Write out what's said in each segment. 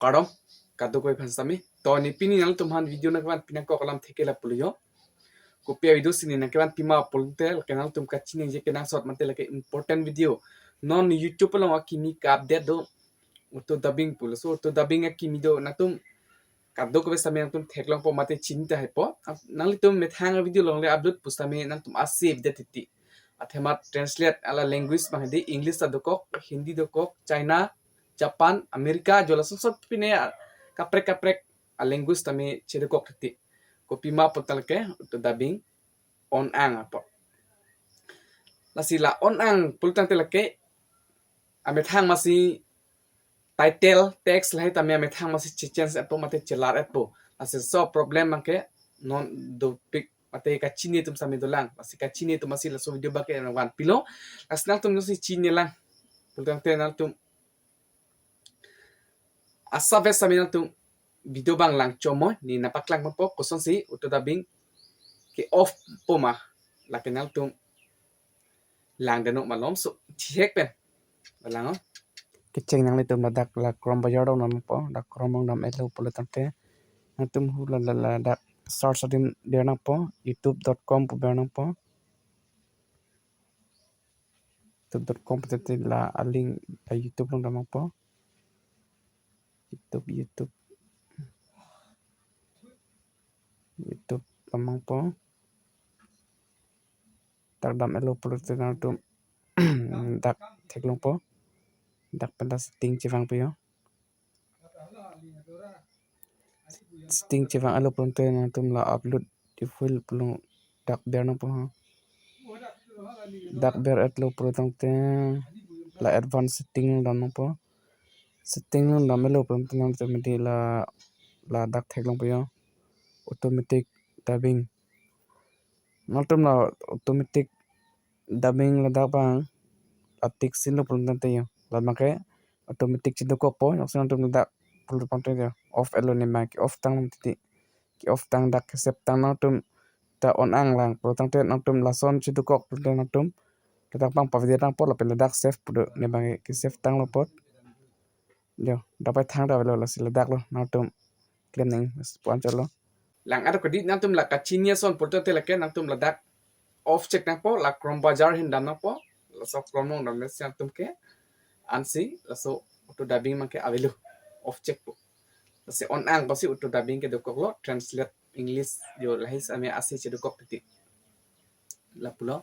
kadom kado koi phansami to ni pini nal tumhan video na kawan pinak ko kalam thekela puliyo kopia video sini na kawan pima poltel kanal tum kachini je kenang shot mate lake important video non YouTube long akini ka update do to dubbing pul so to dubbing akini do na tum kado ko besame tum theklong po mate chinta hai po nang tum methang video long le upload pusame nang tum asave de titi athemat translate ala language mahdi english adokok hindi dokok china Japan Amerika jola sosot pine kaprek kaprek a language tami chedokok titi kopi ma potal ke to dubbing on ang apo lasila on ang pultang telake ame thang masi title text lahi tami ame thang masi change apo mate chelar apo ase so problem make non do pic mate ka chini tum sami dolang masi ka chini tum masi la so video ba ke wan pilo asnal tum no si chini lang pultang tenal tum asa ves sami tum video bang lang chomo ni napak lang po koson si uto dubbing ke off po ma la kenal tum lang dano malom so thiek pen balang ke cheng nang le tum dak la krom bajar do nam po dak krom nam elo polo tante tum hu la dak search adim dia na po youtube.com po ba na po youtube.com tete la aling youtube long nam po youtube pamang po tak dam elo polo tete na tum dak theklong po dak pada setting civang po yo setting civang alo pronto na tum la upload di full pulung dak ber na po dak ber atlo protong te la advance setting dan no po setting no melo pronto na te medi la dak theklong po yo automatic dubbing maltum na automatic dubbing la dak bang atik sin lo pronto te yo la make automatic chido ko po yok san tum dak pul pronto yo off elo ne ma ki off tang ti ki off tang dak sep tang na tum ta on ang lang protong te na tum la son chido ko pronto na tum kita pang pavide tang po la pele dak save pudo ne bang ki save tang lo pot yo dapat thang da lo la sila dak lo na tum klem ning sponsor lo lang ada kodi na tum la kachinia son porto te la ke na tum la dak off check na po la krom bajar hin dan na po la so krom no na se tum ke ansi la so auto dubbing ma ke avelu off check po la se on ang pasi auto dubbing ke dokok lo translate english yo la his ame asi che dokok ti la pulo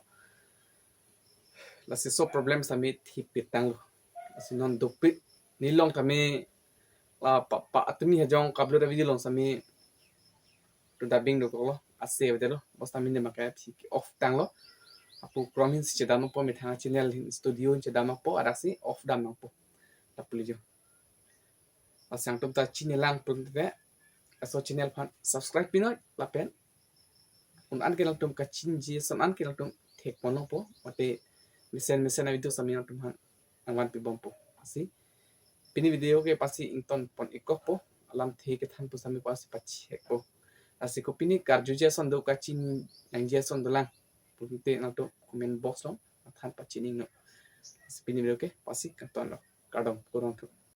la se so problem sami thi pitang lo si non dopit nilong kami la pa atumi hajong kablo da video long sami to dubbing do ko ase wede lo bos tami ne makaya thi off tang lo apu promin si chedam po mi thanga channel studio chedam po arasi off dam po tapuli jo asang tum ta channel lang tum te aso channel phan subscribe pino la pen un an ke lang tum ka chin ji son an ke lang tum thek pono po mate mesen video sami tum han angwan pi bom po asi pini video ke pasi inton pon ikok po alam the ke than pu sami pasi pachi po asi ko pini karjuja son do kachin nangja son dolang pute na to comment box lo than pachi ning no asi pini video ke pasi katon lo kadam kurang